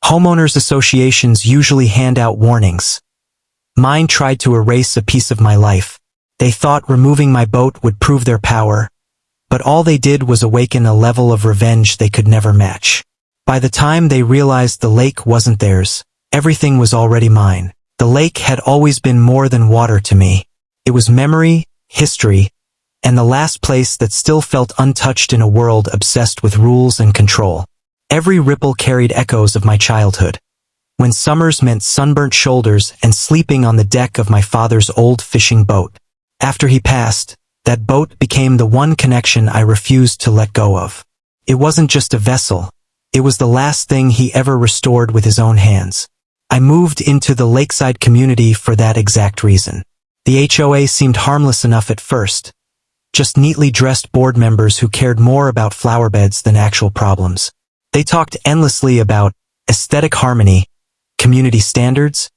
Homeowners associations usually hand out warnings. Mine tried to erase a piece of my life. They thought removing my boat would prove their power, but all they did was awaken a level of revenge they could never match. By the time they realized the lake wasn't theirs, everything was already mine. The lake had always been more than water to me. It was memory, history, and the last place that still felt untouched in a world obsessed with rules and control. Every ripple carried echoes of my childhood, when summers meant sunburnt shoulders and sleeping on the deck of my father's old fishing boat. After he passed, that boat became the one connection I refused to let go of. It wasn't just a vessel. It was the last thing he ever restored with his own hands. I moved into the lakeside community for that exact reason. The HOA seemed harmless enough at first, just neatly dressed board members who cared more about flower beds than actual problems. They talked endlessly about aesthetic harmony, community standards,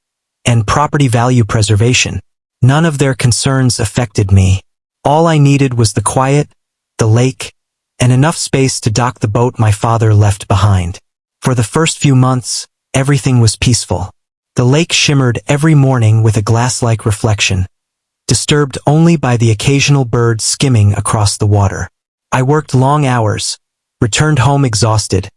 and property value preservation. None of their concerns affected me. All I needed was the quiet, the lake, and enough space to dock the boat my father left behind. For the first few months, everything was peaceful. The lake shimmered every morning with a glass-like reflection, disturbed only by the occasional bird skimming across the water. I worked long hours, returned home exhausted,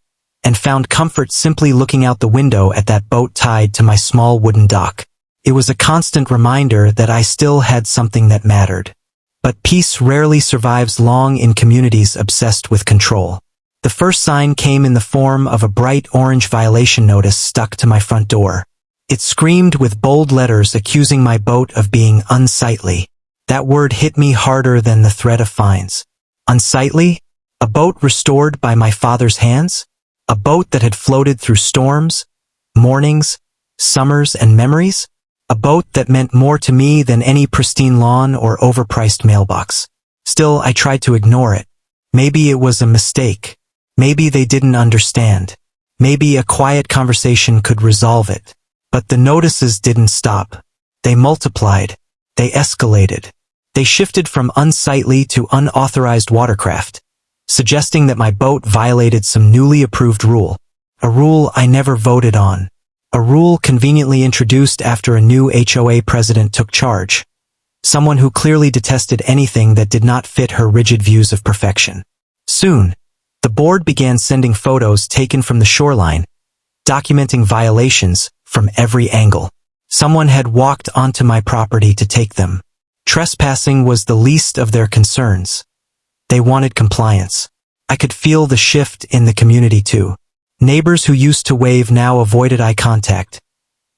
and found comfort simply looking out the window at that boat tied to my small wooden dock. It was a constant reminder that I still had something that mattered. But peace rarely survives long in communities obsessed with control. The first sign came in the form of a bright orange violation notice stuck to my front door. It screamed with bold letters accusing my boat of being unsightly. That word hit me harder than the threat of fines. Unsightly? A boat restored by my father's hands? A boat that had floated through storms, mornings, summers, and memories? A boat that meant more to me than any pristine lawn or overpriced mailbox. Still, I tried to ignore it. Maybe it was a mistake. Maybe they didn't understand. Maybe a quiet conversation could resolve it. But the notices didn't stop. They multiplied. They escalated. They shifted from unsightly to unauthorized watercraft, suggesting that my boat violated some newly approved rule. A rule I never voted on. A rule conveniently introduced after a new HOA president took charge. Someone who clearly detested anything that did not fit her rigid views of perfection. Soon, the board began sending photos taken from the shoreline, documenting violations from every angle. Someone had walked onto my property to take them. Trespassing was the least of their concerns. They wanted compliance. I could feel the shift in the community too. Neighbors who used to wave now avoided eye contact,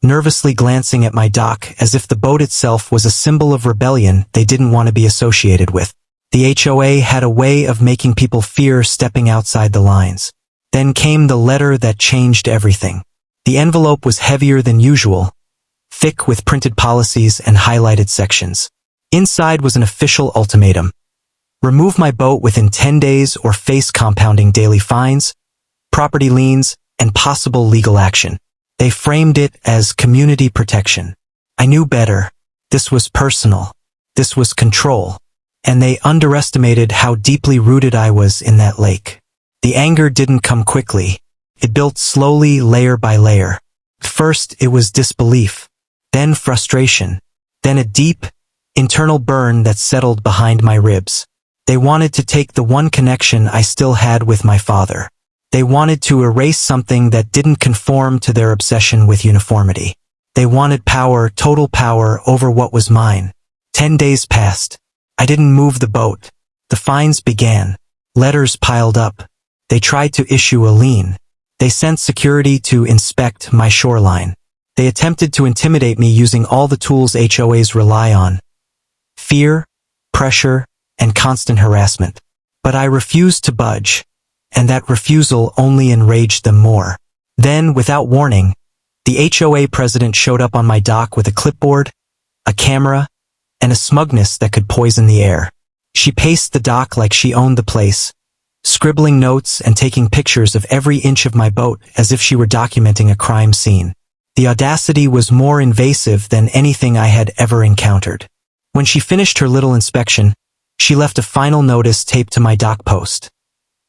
nervously glancing at my dock as if the boat itself was a symbol of rebellion they didn't want to be associated with. The HOA had a way of making people fear stepping outside the lines. Then came the letter that changed everything. The envelope was heavier than usual, thick with printed policies and highlighted sections. Inside was an official ultimatum. Remove my boat within 10 days or face compounding daily fines, property liens, and possible legal action. They framed it as community protection. I knew better. This was personal. This was control. And they underestimated how deeply rooted I was in that lake. The anger didn't come quickly. It built slowly, layer by layer. First, it was disbelief, then frustration, then a deep, internal burn that settled behind my ribs. They wanted to take the one connection I still had with my father. They wanted to erase something that didn't conform to their obsession with uniformity. They wanted power, total power, over what was mine. 10 days passed. I didn't move the boat. The fines began. Letters piled up. They tried to issue a lien. They sent security to inspect my shoreline. They attempted to intimidate me using all the tools HOAs rely on: fear, pressure, and constant harassment. But I refused to budge, and that refusal only enraged them more. Then, without warning, the HOA president showed up on my dock with a clipboard, a camera, and a smugness that could poison the air. She paced the dock like she owned the place, scribbling notes and taking pictures of every inch of my boat as if she were documenting a crime scene. The audacity was more invasive than anything I had ever encountered. When she finished her little inspection, she left a final notice taped to my dock post.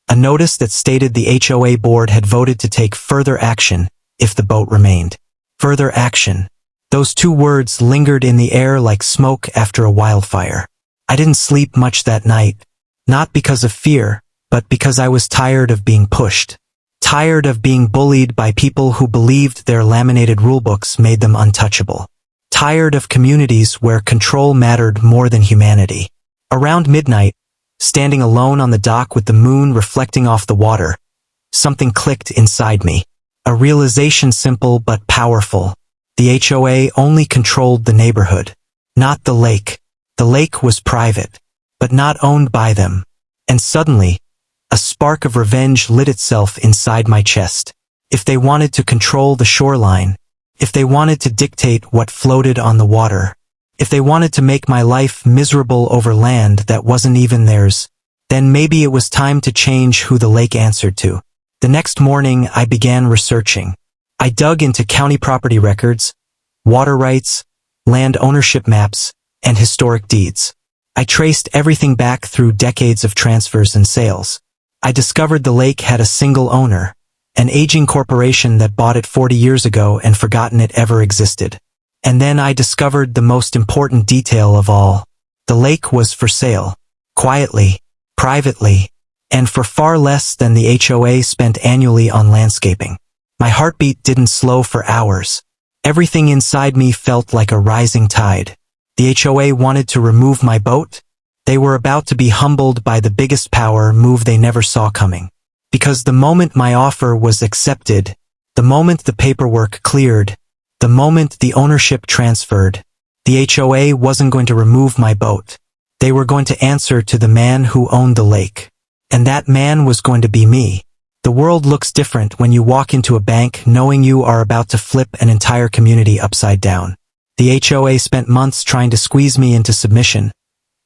A notice that stated the HOA board had voted to take further action if the boat remained. Further action. Those two words lingered in the air like smoke after a wildfire. I didn't sleep much that night, not because of fear, but because I was tired of being pushed. Tired of being bullied by people who believed their laminated rulebooks made them untouchable. Tired of communities where control mattered more than humanity. Around midnight, standing alone on the dock with the moon reflecting off the water, something clicked inside me. A realization simple but powerful. The HOA only controlled the neighborhood, not the lake. The lake was private, but not owned by them. And suddenly, a spark of revenge lit itself inside my chest. If they wanted to control the shoreline, if they wanted to dictate what floated on the water, if they wanted to make my life miserable over land that wasn't even theirs, then maybe it was time to change who the lake answered to. The next morning, I began researching. I dug into county property records, water rights, land ownership maps, and historic deeds. I traced everything back through decades of transfers and sales. I discovered the lake had a single owner, an aging corporation that bought it 40 years ago and forgotten it ever existed. And then I discovered the most important detail of all. The lake was for sale, quietly, privately, and for far less than the HOA spent annually on landscaping. My heartbeat didn't slow for hours. Everything inside me felt like a rising tide. The HOA wanted to remove my boat. They were about to be humbled by the biggest power move they never saw coming. Because the moment my offer was accepted, the moment the paperwork cleared, the moment the ownership transferred, the HOA wasn't going to remove my boat. They were going to answer to the man who owned the lake. And that man was going to be me. The world looks different when you walk into a bank knowing you are about to flip an entire community upside down. The HOA spent months trying to squeeze me into submission,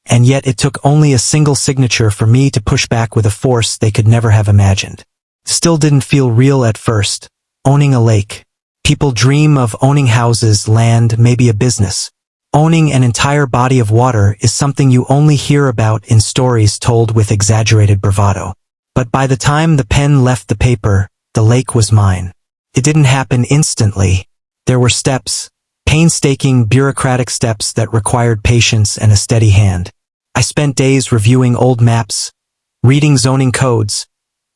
and yet it took only a single signature for me to push back with a force they could never have imagined. Still didn't feel real at first. Owning a lake. People dream of owning houses, land, maybe a business. Owning an entire body of water is something you only hear about in stories told with exaggerated bravado. But by the time the pen left the paper, the lake was mine. It didn't happen instantly. There were steps, painstaking bureaucratic steps that required patience and a steady hand. I spent days reviewing old maps, reading zoning codes,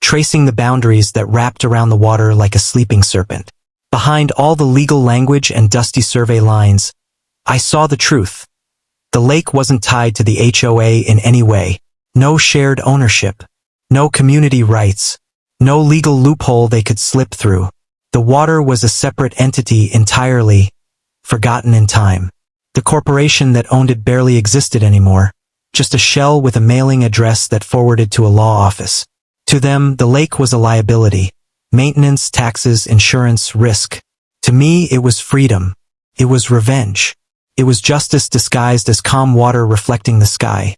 tracing the boundaries that wrapped around the water like a sleeping serpent. Behind all the legal language and dusty survey lines, I saw the truth. The lake wasn't tied to the HOA in any way. No shared ownership. No community rights. No legal loophole they could slip through. The water was a separate entity entirely, forgotten in time. The corporation that owned it barely existed anymore. Just a shell with a mailing address that forwarded to a law office. To them, the lake was a liability. Maintenance, taxes, insurance, risk. To me, it was freedom. It was revenge. It was justice disguised as calm water reflecting the sky.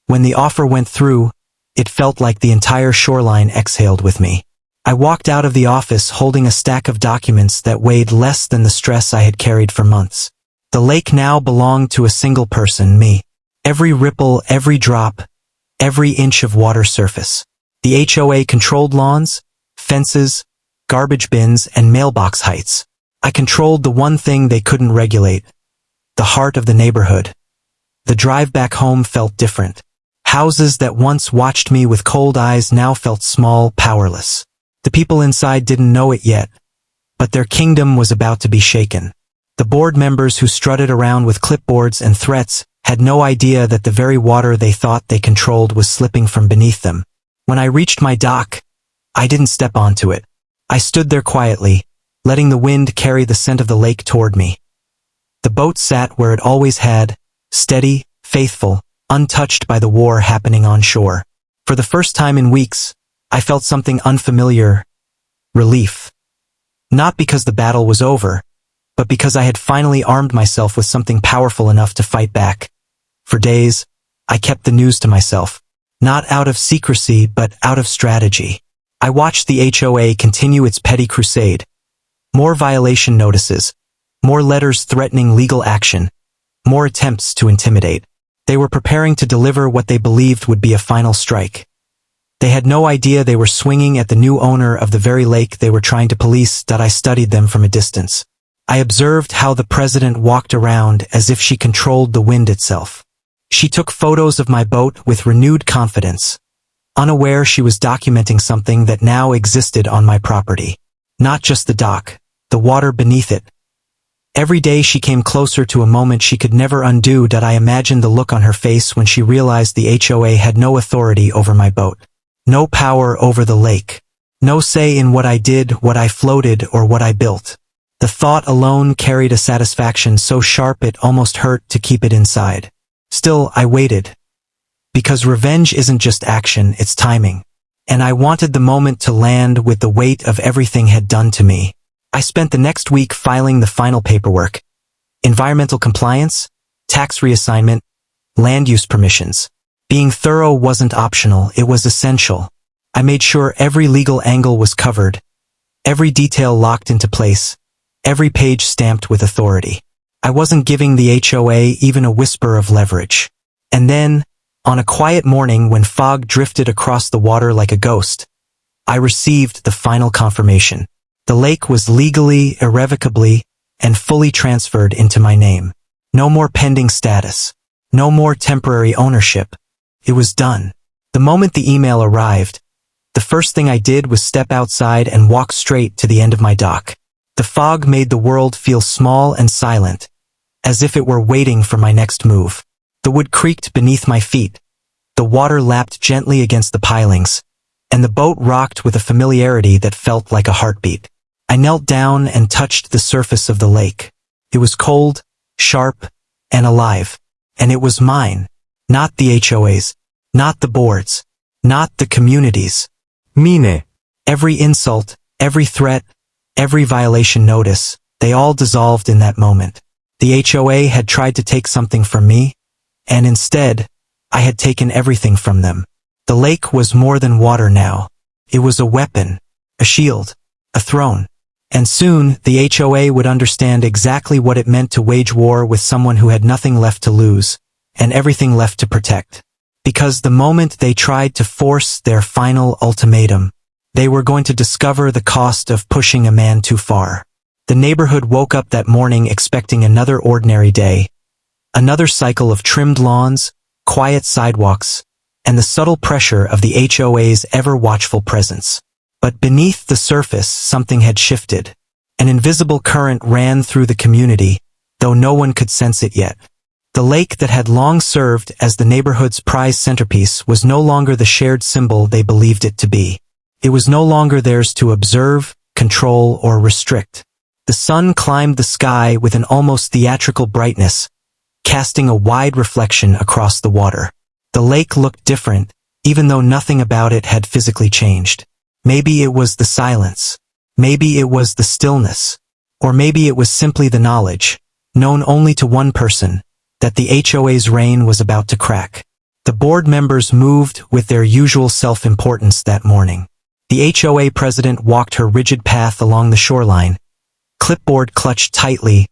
When the offer went through, it felt like the entire shoreline exhaled with me. I walked out of the office holding a stack of documents that weighed less than the stress I had carried for months. The lake now belonged to a single person, me. Every ripple, every drop, every inch of water surface. The HOA controlled lawns, fences, garbage bins, and mailbox heights. I controlled the one thing they couldn't regulate. The heart of the neighborhood. The drive back home felt different. Houses that once watched me with cold eyes now felt small, powerless. The people inside didn't know it yet, but their kingdom was about to be shaken. The board members who strutted around with clipboards and threats had no idea that the very water they thought they controlled was slipping from beneath them. When I reached my dock, I didn't step onto it. I stood there quietly, letting the wind carry the scent of the lake toward me. The boat sat where it always had, steady, faithful, untouched by the war happening on shore. For the first time in weeks, I felt something unfamiliar, relief. Not because the battle was over, but because I had finally armed myself with something powerful enough to fight back. For days, I kept the news to myself, not out of secrecy but out of strategy. I watched the HOA continue its petty crusade. More violation notices, more letters threatening legal action, more attempts to intimidate. They were preparing to deliver what they believed would be a final strike. They had no idea they were swinging at the new owner of the very lake they were trying to police. I studied them from a distance. I observed how the president walked around as if she controlled the wind itself. She took photos of my boat with renewed confidence, unaware she was documenting something that now existed on my property. Not just the dock, the water beneath it. Every day she came closer to a moment she could never undo. I imagined the look on her face when she realized the HOA had no authority over my boat. No power over the lake. No say in what I did, what I floated, or what I built. The thought alone carried a satisfaction so sharp it almost hurt to keep it inside. Still, I waited. Because revenge isn't just action, it's timing. And I wanted the moment to land with the weight of everything had done to me. I spent the next week filing the final paperwork. Environmental compliance, tax reassignment, land use permissions. Being thorough wasn't optional, it was essential. I made sure every legal angle was covered, every detail locked into place, every page stamped with authority. I wasn't giving the HOA even a whisper of leverage. And then, on a quiet morning when fog drifted across the water like a ghost, I received the final confirmation. The lake was legally, irrevocably, and fully transferred into my name. No more pending status. No more temporary ownership. It was done. The moment the email arrived, the first thing I did was step outside and walk straight to the end of my dock. The fog made the world feel small and silent, as if it were waiting for my next move. The wood creaked beneath my feet. The water lapped gently against the pilings, and the boat rocked with a familiarity that felt like a heartbeat. I knelt down and touched the surface of the lake. It was cold, sharp, and alive. And it was mine. Not the HOA's. Not the board's. Not the community's. Mine. Every insult, every threat, every violation notice, they all dissolved in that moment. The HOA had tried to take something from me, and instead, I had taken everything from them. The lake was more than water now. It was a weapon, a shield, a throne. And soon, the HOA would understand exactly what it meant to wage war with someone who had nothing left to lose, and everything left to protect. Because the moment they tried to force their final ultimatum, they were going to discover the cost of pushing a man too far. The neighborhood woke up that morning expecting another ordinary day. Another cycle of trimmed lawns, quiet sidewalks, and the subtle pressure of the HOA's ever-watchful presence. But beneath the surface, something had shifted. An invisible current ran through the community, though no one could sense it yet. The lake that had long served as the neighborhood's prized centerpiece was no longer the shared symbol they believed it to be. It was no longer theirs to observe, control, or restrict. The sun climbed the sky with an almost theatrical brightness, casting a wide reflection across the water. The lake looked different, even though nothing about it had physically changed. Maybe it was the silence. Maybe it was the stillness. Or maybe it was simply the knowledge, known only to one person, that the HOA's reign was about to crack. The board members moved with their usual self-importance that morning. The HOA president walked her rigid path along the shoreline, clipboard clutched tightly,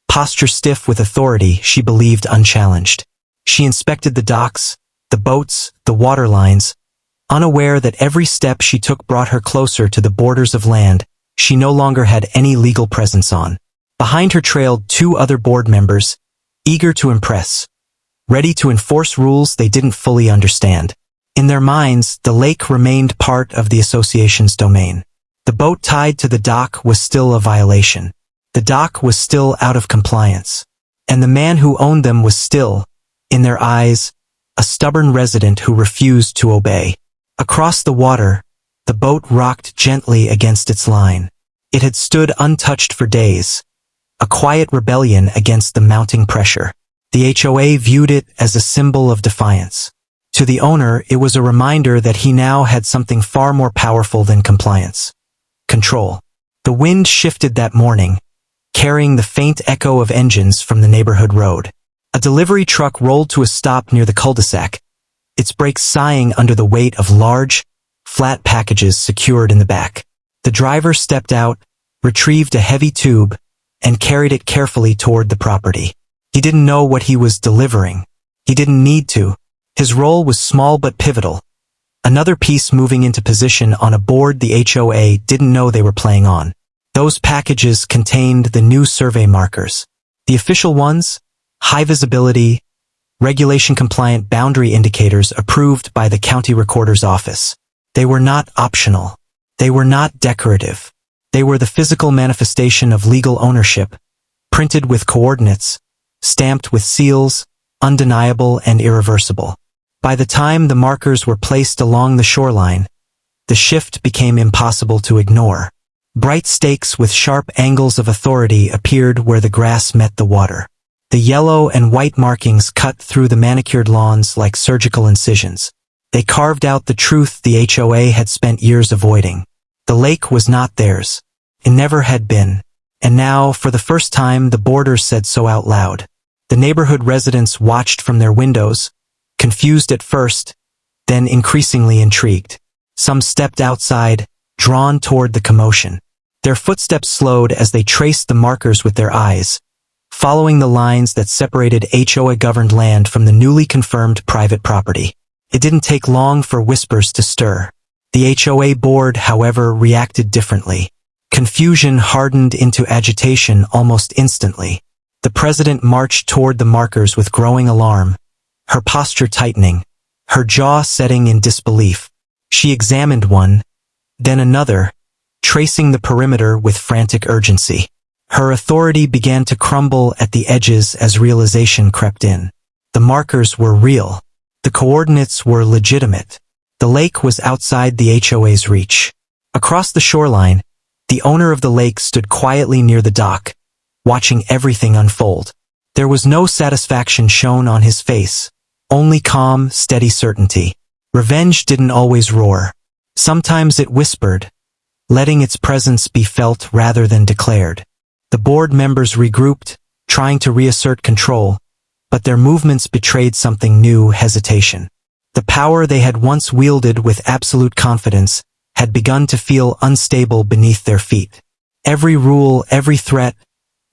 posture stiff with authority she believed unchallenged. She inspected the docks, the boats, the water lines, unaware that every step she took brought her closer to the borders of land she no longer had any legal presence on. Behind her trailed two other board members, eager to impress, ready to enforce rules they didn't fully understand. In their minds, the lake remained part of the association's domain. The boat tied to the dock was still a violation. The dock was still out of compliance. And the man who owned them was still, in their eyes, a stubborn resident who refused to obey. Across the water, the boat rocked gently against its line. It had stood untouched for days, a quiet rebellion against the mounting pressure. The HOA viewed it as a symbol of defiance. To the owner, it was a reminder that he now had something far more powerful than compliance. Control. The wind shifted that morning, carrying the faint echo of engines from the neighborhood road. A delivery truck rolled to a stop near the cul-de-sac, its brakes sighing under the weight of large, flat packages secured in the back. The driver stepped out, retrieved a heavy tube, and carried it carefully toward the property. He didn't know what he was delivering. He didn't need to. His role was small but pivotal. Another piece moving into position on a board the HOA didn't know they were playing on. Those packages contained the new survey markers. The official ones, high visibility, regulation-compliant boundary indicators approved by the county recorder's office. They were not optional. They were not decorative. They were the physical manifestation of legal ownership, printed with coordinates, stamped with seals, undeniable and irreversible. By the time the markers were placed along the shoreline, the shift became impossible to ignore. Bright stakes with sharp angles of authority appeared where the grass met the water. The yellow and white markings cut through the manicured lawns like surgical incisions. They carved out the truth the HOA had spent years avoiding. The lake was not theirs. It never had been. And now, for the first time, the boarders said so out loud. The neighborhood residents watched from their windows, confused at first, then increasingly intrigued. Some stepped outside, drawn toward the commotion. Their footsteps slowed as they traced the markers with their eyes, following the lines that separated HOA-governed land from the newly confirmed private property. It didn't take long for whispers to stir. The HOA board, however, reacted differently. Confusion hardened into agitation almost instantly. The president marched toward the markers with growing alarm, her posture tightening, her jaw setting in disbelief. She examined one, then another, tracing the perimeter with frantic urgency. Her authority began to crumble at the edges as realization crept in. The markers were real. The coordinates were legitimate. The lake was outside the HOA's reach. Across the shoreline, the owner of the lake stood quietly near the dock, watching everything unfold. There was no satisfaction shown on his face, only calm, steady certainty. Revenge didn't always roar. Sometimes it whispered, letting its presence be felt rather than declared. The board members regrouped, trying to reassert control, but their movements betrayed something new: hesitation. The power they had once wielded with absolute confidence had begun to feel unstable beneath their feet. Every rule, every threat,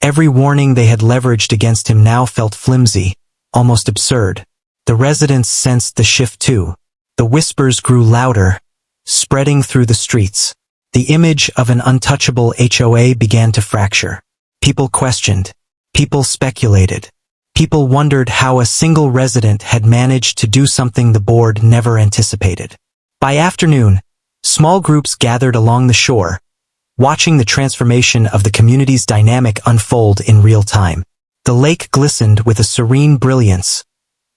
every warning they had leveraged against him now felt flimsy, almost absurd. The residents sensed the shift too. The whispers grew louder, spreading through the streets. The image of an untouchable HOA began to fracture. People questioned. People speculated. People wondered how a single resident had managed to do something the board never anticipated. By afternoon, small groups gathered along the shore, watching the transformation of the community's dynamic unfold in real time. The lake glistened with a serene brilliance,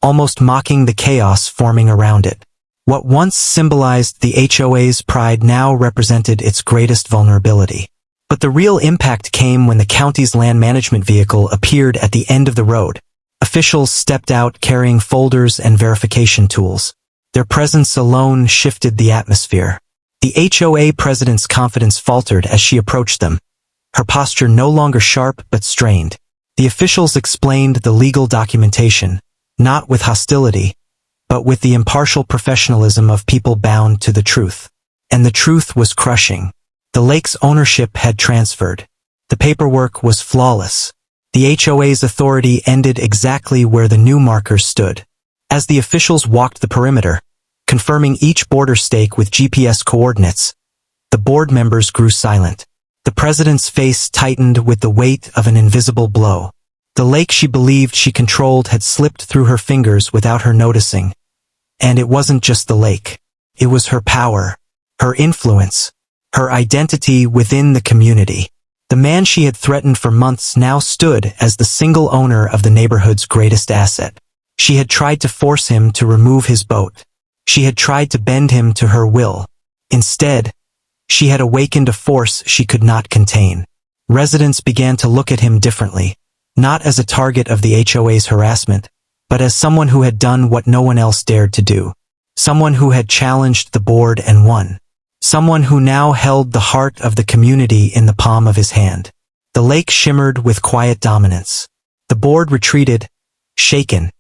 almost mocking the chaos forming around it. What once symbolized the HOA's pride now represented its greatest vulnerability. But the real impact came when the county's land management vehicle appeared at the end of the road. Officials stepped out carrying folders and verification tools. Their presence alone shifted the atmosphere. The HOA president's confidence faltered as she approached them, her posture no longer sharp but strained. The officials explained the legal documentation, not with hostility, but with the impartial professionalism of people bound to the truth. And the truth was crushing. The lake's ownership had transferred. The paperwork was flawless. The HOA's authority ended exactly where the new markers stood. As the officials walked the perimeter, confirming each border stake with GPS coordinates, the board members grew silent. The president's face tightened with the weight of an invisible blow. The lake she believed she controlled had slipped through her fingers without her noticing. And it wasn't just the lake. It was her power, her influence, her identity within the community. The man she had threatened for months now stood as the single owner of the neighborhood's greatest asset. She had tried to force him to remove his boat. She had tried to bend him to her will. Instead, she had awakened a force she could not contain. Residents began to look at him differently, not as a target of the HOA's harassment, but as someone who had done what no one else dared to do. Someone who had challenged the board and won. Someone who now held the heart of the community in the palm of his hand. The lake shimmered with quiet dominance. The board retreated, shaken,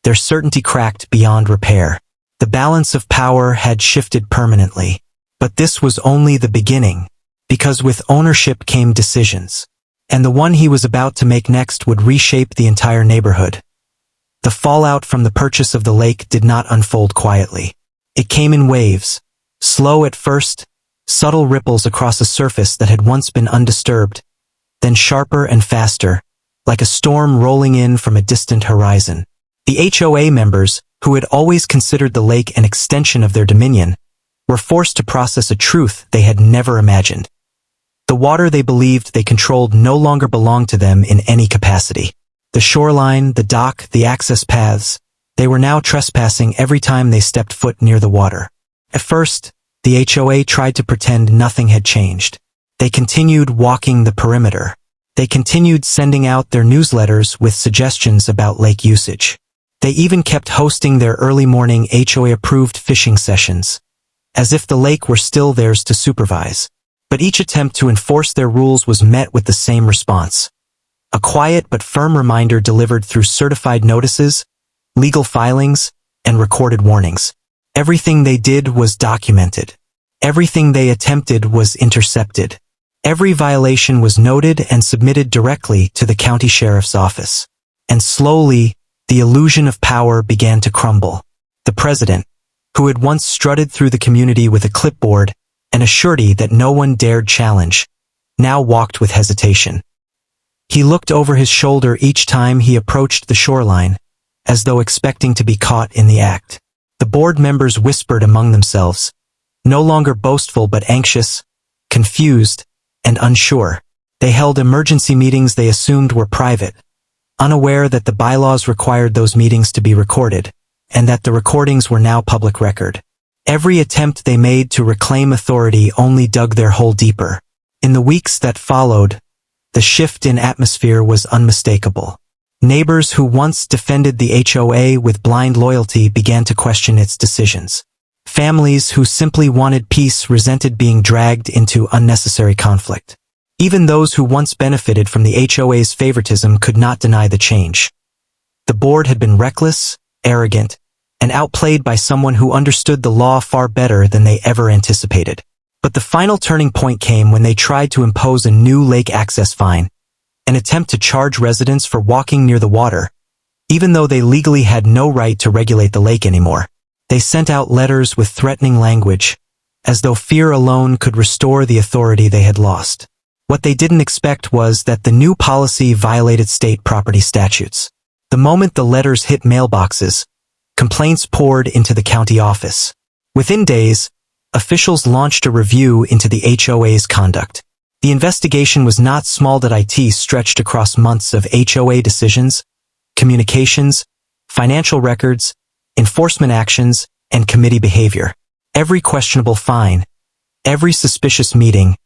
their certainty cracked beyond repair. The balance of power had shifted permanently. But this was only the beginning, because with ownership came decisions. And the one he was about to make next would reshape the entire neighborhood. The fallout from the purchase of the lake did not unfold quietly. It came in waves, slow at first, subtle ripples across a surface that had once been undisturbed, then sharper and faster, like a storm rolling in from a distant horizon. The HOA members, who had always considered the lake an extension of their dominion, were forced to process a truth they had never imagined. The water they believed they controlled no longer belonged to them in any capacity. The shoreline, the dock, the access paths, they were now trespassing every time they stepped foot near the water. At first, the HOA tried to pretend nothing had changed. They continued walking the perimeter. They continued sending out their newsletters with suggestions about lake usage. They even kept hosting their early morning HOA-approved fishing sessions, as if the lake were still theirs to supervise. But each attempt to enforce their rules was met with the same response. A quiet but firm reminder delivered through certified notices, legal filings, and recorded warnings. Everything they did was documented. Everything they attempted was intercepted. Every violation was noted and submitted directly to the county sheriff's office. And slowly, the illusion of power began to crumble. The president, who had once strutted through the community with a clipboard and a surety that no one dared challenge, now walked with hesitation. He looked over his shoulder each time he approached the shoreline, as though expecting to be caught in the act. The board members whispered among themselves, no longer boastful but anxious, confused, and unsure. They held emergency meetings they assumed were private, unaware that the bylaws required those meetings to be recorded, and that the recordings were now public record. Every attempt they made to reclaim authority only dug their hole deeper. In the weeks that followed, the shift in atmosphere was unmistakable. Neighbors who once defended the HOA with blind loyalty began to question its decisions. Families who simply wanted peace resented being dragged into unnecessary conflict. Even those who once benefited from the HOA's favoritism could not deny the change. The board had been reckless, arrogant, and outplayed by someone who understood the law far better than they ever anticipated. But the final turning point came when they tried to impose a new lake access fine, an attempt to charge residents for walking near the water, even though they legally had no right to regulate the lake anymore. They sent out letters with threatening language, as though fear alone could restore the authority they had lost. What they didn't expect was that the new policy violated state property statutes. The moment the letters hit mailboxes, complaints poured into the county office. Within days, officials launched a review into the HOA's conduct. The investigation was not small. It stretched across months of HOA decisions, communications, financial records, enforcement actions, and committee behavior. Every questionable fine, every suspicious meeting,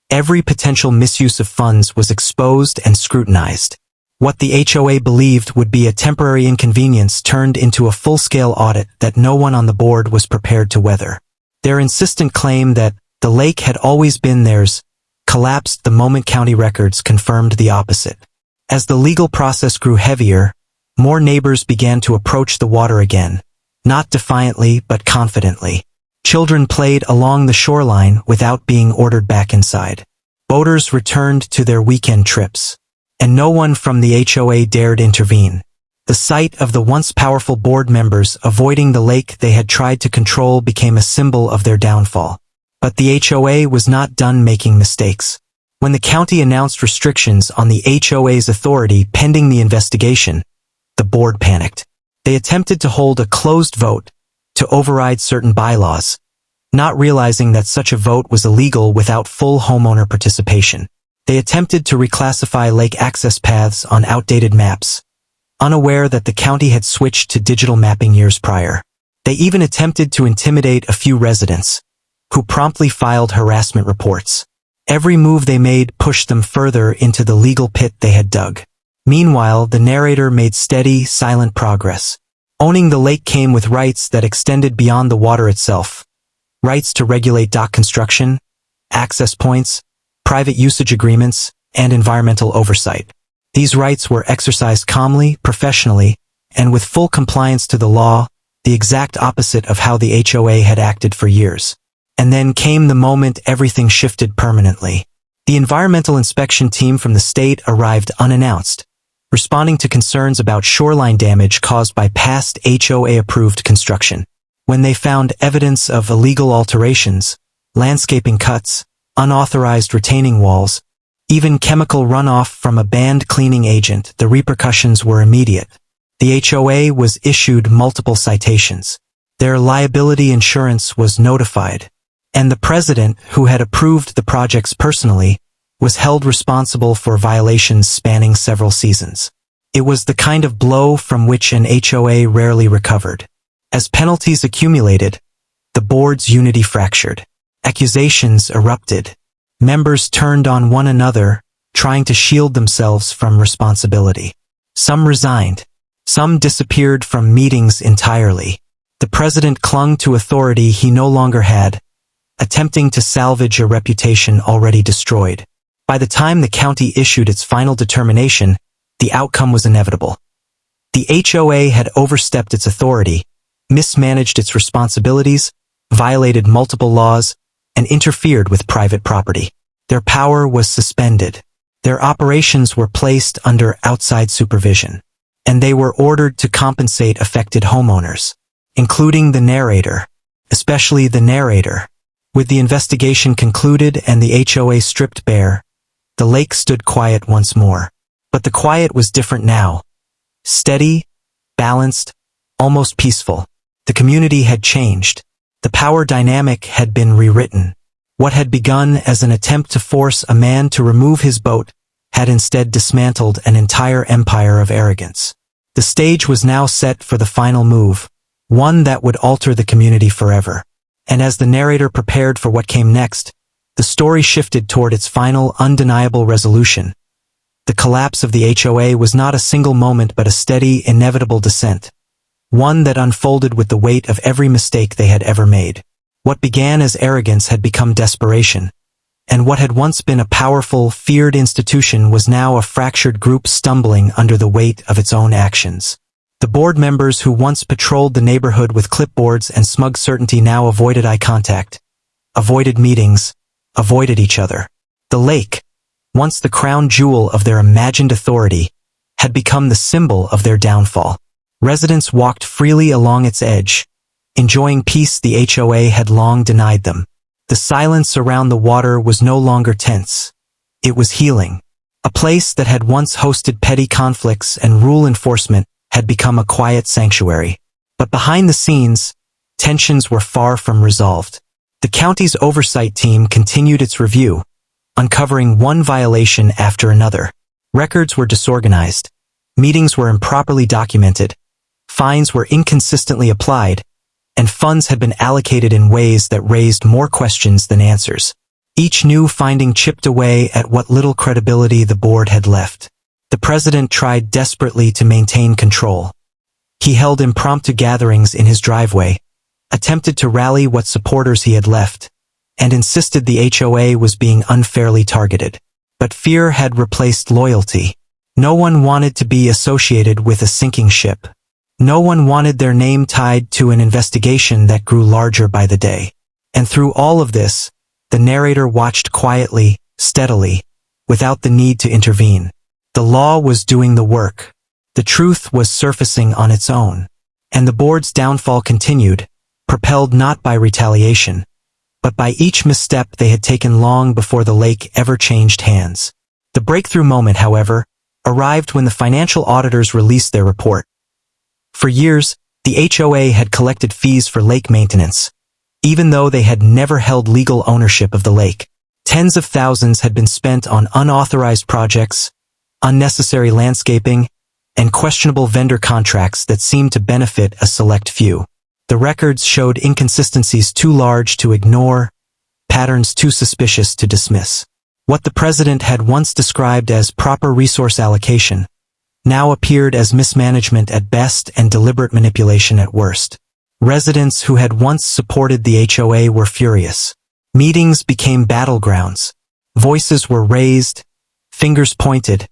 every potential misuse of funds was exposed and scrutinized. What the HOA believed would be a temporary inconvenience turned into a full-scale audit that no one on the board was prepared to weather. Their insistent claim that the lake had always been theirs collapsed the moment county records confirmed the opposite. As the legal process grew heavier, more neighbors began to approach the water again, not defiantly but confidently. Children played along the shoreline without being ordered back inside. Boaters returned to their weekend trips, and no one from the HOA dared intervene. The sight of the once powerful board members avoiding the lake they had tried to control became a symbol of their downfall. But the HOA was not done making mistakes. When the county announced restrictions on the HOA's authority pending the investigation, the board panicked. They attempted to hold a closed vote to override certain bylaws, not realizing that such a vote was illegal without full homeowner participation. They attempted to reclassify lake access paths on outdated maps, unaware that the county had switched to digital mapping years prior. They even attempted to intimidate a few residents, who promptly filed harassment reports. Every move they made pushed them further into the legal pit they had dug. Meanwhile, the narrator made steady, silent progress. Owning the lake came with rights that extended beyond the water itself. Rights to regulate dock construction, access points, private usage agreements, and environmental oversight. These rights were exercised calmly, professionally, and with full compliance to the law, the exact opposite of how the HOA had acted for years. And then came the moment everything shifted permanently. The environmental inspection team from the state arrived unannounced, responding to concerns about shoreline damage caused by past HOA-approved construction. When they found evidence of illegal alterations, landscaping cuts, unauthorized retaining walls, even chemical runoff from a banned cleaning agent, the repercussions were immediate. The HOA was issued multiple citations. Their liability insurance was notified, and the president, who had approved the projects personally, was held responsible for violations spanning several seasons. It was the kind of blow from which an HOA rarely recovered. As penalties accumulated, the board's unity fractured. Accusations erupted. Members turned on one another, trying to shield themselves from responsibility. Some resigned. Some disappeared from meetings entirely. The president clung to authority he no longer had, attempting to salvage a reputation already destroyed. By the time the county issued its final determination, the outcome was inevitable. The HOA had overstepped its authority, mismanaged its responsibilities, violated multiple laws, and interfered with private property. Their power was suspended. Their operations were placed under outside supervision, and they were ordered to compensate affected homeowners, including the narrator, especially the narrator. With the investigation concluded and the HOA stripped bare, the lake stood quiet once more. But the quiet was different now. Steady, balanced, almost peaceful. The community had changed. The power dynamic had been rewritten. What had begun as an attempt to force a man to remove his boat had instead dismantled an entire empire of arrogance. The stage was now set for the final move, one that would alter the community forever. And as the narrator prepared for what came next, the story shifted toward its final, undeniable resolution. The collapse of the HOA was not a single moment but a steady, inevitable descent. One that unfolded with the weight of every mistake they had ever made. What began as arrogance had become desperation, and what had once been a powerful, feared institution was now a fractured group stumbling under the weight of its own actions. The board members who once patrolled the neighborhood with clipboards and smug certainty now avoided eye contact, avoided meetings, avoided each other. The lake, once the crown jewel of their imagined authority, had become the symbol of their downfall. Residents walked freely along its edge, enjoying peace the HOA had long denied them. The silence around the water was no longer tense. It was healing. A place that had once hosted petty conflicts and rule enforcement had become a quiet sanctuary. But behind the scenes, tensions were far from resolved. The county's oversight team continued its review, uncovering one violation after another. Records were disorganized. Meetings were improperly documented. Fines were inconsistently applied, and funds had been allocated in ways that raised more questions than answers. Each new finding chipped away at what little credibility the board had left. The president tried desperately to maintain control. He held impromptu gatherings in his driveway, attempted to rally what supporters he had left, and insisted the HOA was being unfairly targeted. But fear had replaced loyalty. No one wanted to be associated with a sinking ship. No one wanted their name tied to an investigation that grew larger by the day. And through all of this, the narrator watched quietly, steadily, without the need to intervene. The law was doing the work. The truth was surfacing on its own. And the board's downfall continued, propelled not by retaliation, but by each misstep they had taken long before the lake ever changed hands. The breakthrough moment, however, arrived when the financial auditors released their report. For years, the HOA had collected fees for lake maintenance, even though they had never held legal ownership of the lake. Tens of thousands had been spent on unauthorized projects, unnecessary landscaping, and questionable vendor contracts that seemed to benefit a select few. The records showed inconsistencies too large to ignore, patterns too suspicious to dismiss. What the president had once described as proper resource allocation now appeared as mismanagement at best and deliberate manipulation at worst. Residents who had once supported the HOA were furious. Meetings became battlegrounds. Voices were raised, fingers pointed,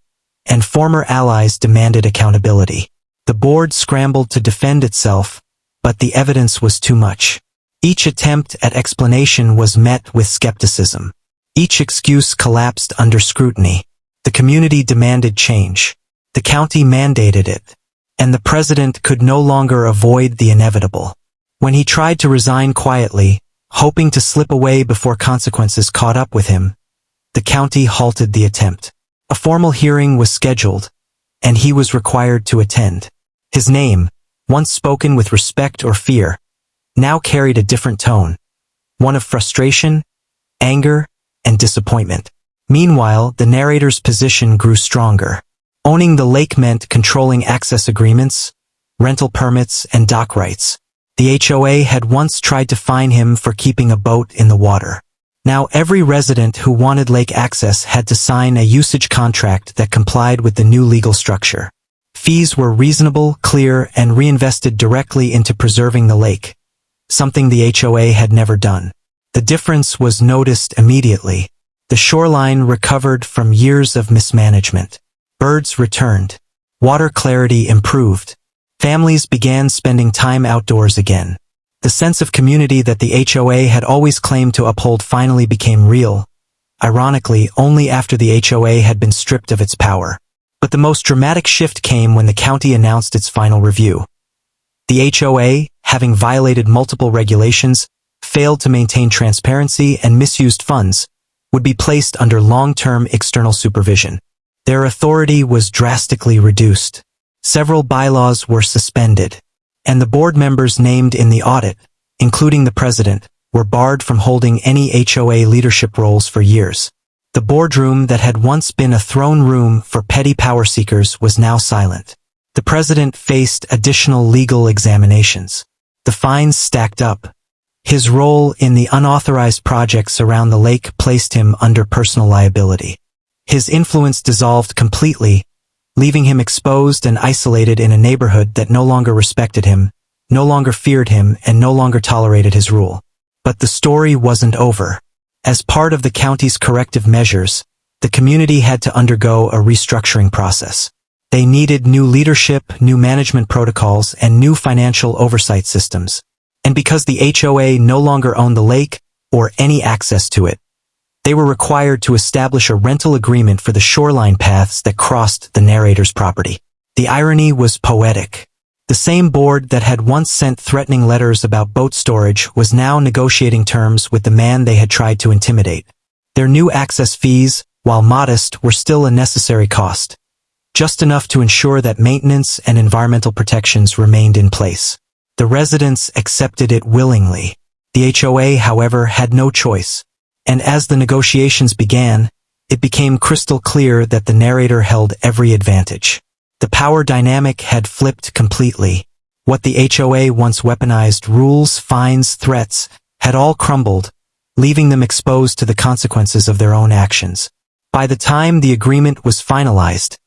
and former allies demanded accountability. The board scrambled to defend itself, but the evidence was too much. Each attempt at explanation was met with skepticism. Each excuse collapsed under scrutiny. The community demanded change. The county mandated it, and the president could no longer avoid the inevitable. When he tried to resign quietly, hoping to slip away before consequences caught up with him, the county halted the attempt. A formal hearing was scheduled, and he was required to attend. His name, once spoken with respect or fear, now carried a different tone, one of frustration, anger, and disappointment. Meanwhile, the narrator's position grew stronger. Owning the lake meant controlling access agreements, rental permits, and dock rights. The HOA had once tried to fine him for keeping a boat in the water. Now every resident who wanted lake access had to sign a usage contract that complied with the new legal structure. Fees were reasonable, clear, and reinvested directly into preserving the lake, something the HOA had never done. The difference was noticed immediately. The shoreline recovered from years of mismanagement. Birds returned. Water clarity improved. Families began spending time outdoors again. The sense of community that the HOA had always claimed to uphold finally became real, ironically only after the HOA had been stripped of its power. But the most dramatic shift came when the county announced its final review. The HOA, having violated multiple regulations, failed to maintain transparency, and misused funds, would be placed under long-term external supervision. Their authority was drastically reduced. Several bylaws were suspended, and the board members named in the audit, including the president, were barred from holding any HOA leadership roles for years. The boardroom that had once been a throne room for petty power seekers was now silent. The president faced additional legal examinations. The fines stacked up. His role in the unauthorized projects around the lake placed him under personal liability. His influence dissolved completely, leaving him exposed and isolated in a neighborhood that no longer respected him, no longer feared him, and no longer tolerated his rule. But the story wasn't over. As part of the county's corrective measures, the community had to undergo a restructuring process. They needed new leadership, new management protocols, and new financial oversight systems. And because the HOA no longer owned the lake or any access to it, they were required to establish a rental agreement for the shoreline paths that crossed the narrator's property. The irony was poetic. The same board that had once sent threatening letters about boat storage was now negotiating terms with the man they had tried to intimidate. Their new access fees, while modest, were still a necessary cost, just enough to ensure that maintenance and environmental protections remained in place. The residents accepted it willingly. The HOA, however, had no choice, and as the negotiations began, it became crystal clear that the narrator held every advantage. The power dynamic had flipped completely. What the HOA once weaponized, rules, fines, threats, had all crumbled, leaving them exposed to the consequences of their own actions. By the time the agreement was finalized,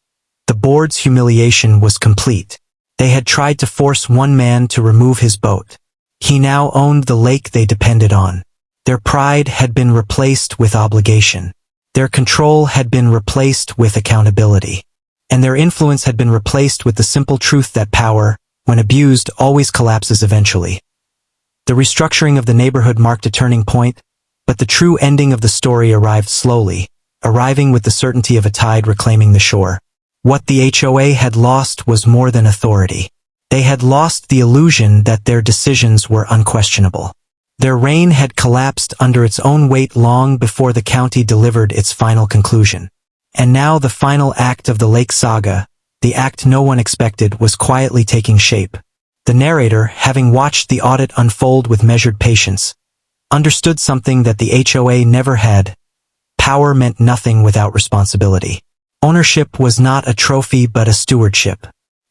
the board's humiliation was complete. They had tried to force one man to remove his boat. He now owned the lake they depended on. Their pride had been replaced with obligation. Their control had been replaced with accountability. And their influence had been replaced with the simple truth that power, when abused, always collapses eventually. The restructuring of the neighborhood marked a turning point, but the true ending of the story arrived slowly, arriving with the certainty of a tide reclaiming the shore. What the HOA had lost was more than authority. They had lost the illusion that their decisions were unquestionable. Their reign had collapsed under its own weight long before the county delivered its final conclusion. And now the final act of the lake saga, the act no one expected, was quietly taking shape. The narrator, having watched the audit unfold with measured patience, understood something that the HOA never had. Power meant nothing without responsibility. Ownership was not a trophy but a stewardship.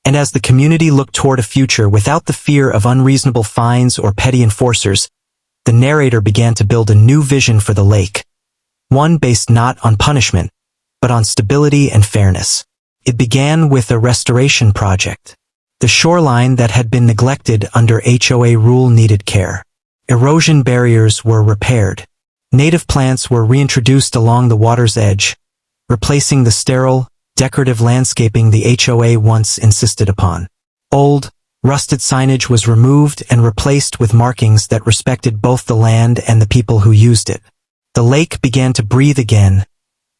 And as the community looked toward a future without the fear of unreasonable fines or petty enforcers, the narrator began to build a new vision for the lake. One based not on punishment, but on stability and fairness. It began with a restoration project. The shoreline that had been neglected under HOA rule needed care. Erosion barriers were repaired. Native plants were reintroduced along the water's edge, replacing the sterile, decorative landscaping the HOA once insisted upon. Old, rusted signage was removed and replaced with markings that respected both the land and the people who used it. The lake began to breathe again,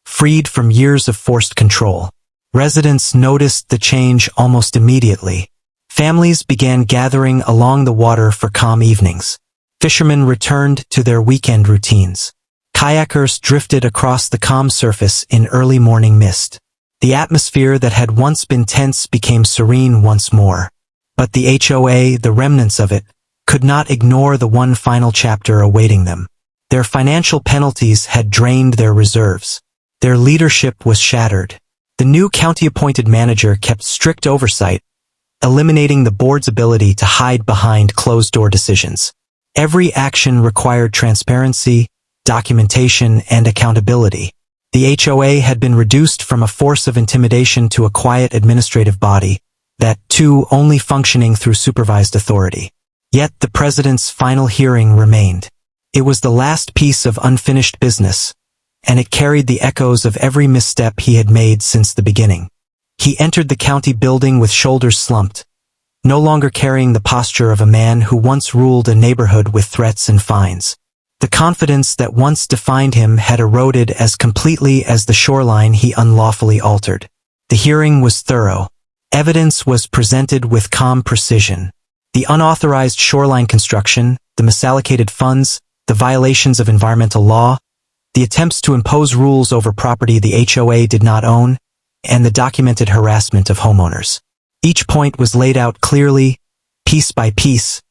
freed from years of forced control. Residents noticed the change almost immediately. Families began gathering along the water for calm evenings. Fishermen returned to their weekend routines. Kayakers drifted across the calm surface in early morning mist. The atmosphere that had once been tense became serene once more. But the HOA, the remnants of it, could not ignore the one final chapter awaiting them. Their financial penalties had drained their reserves. Their leadership was shattered. The new county-appointed manager kept strict oversight, eliminating the board's ability to hide behind closed-door decisions. Every action required transparency, documentation, and accountability. The HOA had been reduced from a force of intimidation to a quiet administrative body, that too only functioning through supervised authority. Yet the president's final hearing remained. It was the last piece of unfinished business, and it carried the echoes of every misstep he had made since the beginning. He entered the county building with shoulders slumped, no longer carrying the posture of a man who once ruled a neighborhood with threats and fines. The confidence that once defined him had eroded as completely as the shoreline he unlawfully altered. The hearing was thorough. Evidence was presented with calm precision. The unauthorized shoreline construction, the misallocated funds, the violations of environmental law, the attempts to impose rules over property the HOA did not own, and the documented harassment of homeowners. Each point was laid out clearly, piece by piece,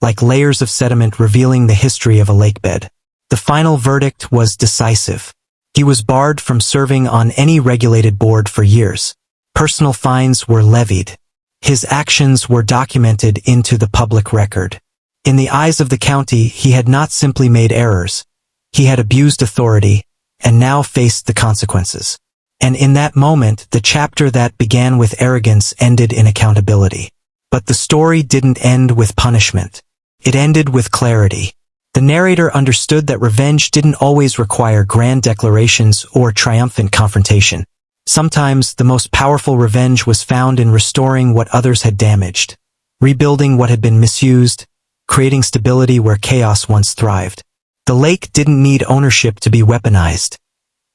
like layers of sediment revealing the history of a lakebed. The final verdict was decisive. He was barred from serving on any regulated board for years. Personal fines were levied. His actions were documented into the public record. In the eyes of the county, he had not simply made errors. He had abused authority, and now faced the consequences. And in that moment, the chapter that began with arrogance ended in accountability. But the story didn't end with punishment. It ended with clarity. The narrator understood that revenge didn't always require grand declarations or triumphant confrontation. Sometimes the most powerful revenge was found in restoring what others had damaged, rebuilding what had been misused, creating stability where chaos once thrived. The lake didn't need ownership to be weaponized.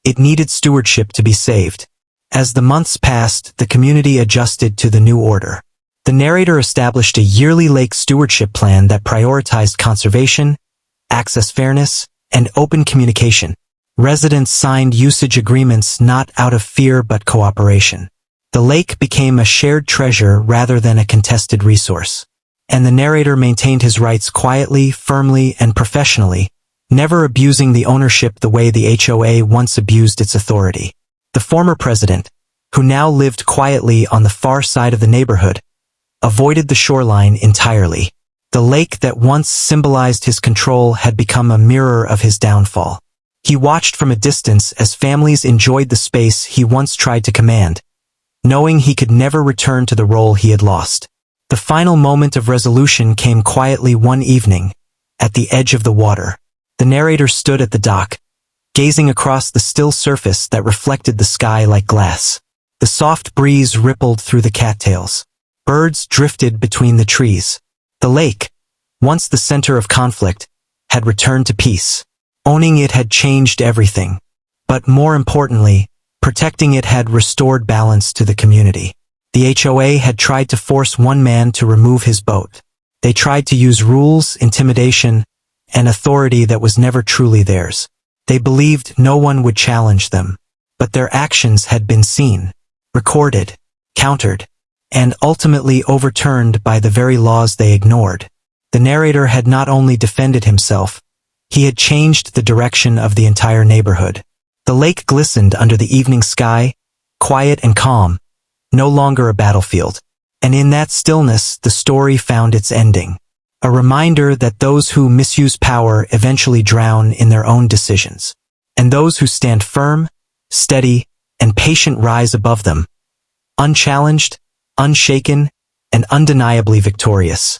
It needed stewardship to be saved. As the months passed, the community adjusted to the new order. The narrator established a yearly lake stewardship plan that prioritized conservation, access fairness, and open communication. Residents signed usage agreements not out of fear but cooperation. The lake became a shared treasure rather than a contested resource. And the narrator maintained his rights quietly, firmly, and professionally, never abusing the ownership the way the HOA once abused its authority. The former president, who now lived quietly on the far side of the neighborhood, avoided the shoreline entirely. The lake that once symbolized his control had become a mirror of his downfall. He watched from a distance as families enjoyed the space he once tried to command, knowing he could never return to the role he had lost. The final moment of resolution came quietly one evening, at the edge of the water. The narrator stood at the dock, gazing across the still surface that reflected the sky like glass. The soft breeze rippled through the cattails. Birds drifted between the trees. The lake, once the center of conflict, had returned to peace. Owning it had changed everything. But more importantly, protecting it had restored balance to the community. The HOA had tried to force one man to remove his boat. They tried to use rules, intimidation, and authority that was never truly theirs. They believed no one would challenge them. But their actions had been seen, recorded, countered, and ultimately overturned by the very laws they ignored. The narrator had not only defended himself, he had changed the direction of the entire neighborhood. The lake glistened under the evening sky, quiet and calm, no longer a battlefield. And in that stillness, the story found its ending. A reminder that those who misuse power eventually drown in their own decisions. And those who stand firm, steady, and patient rise above them, unchallenged, unshaken, and undeniably victorious.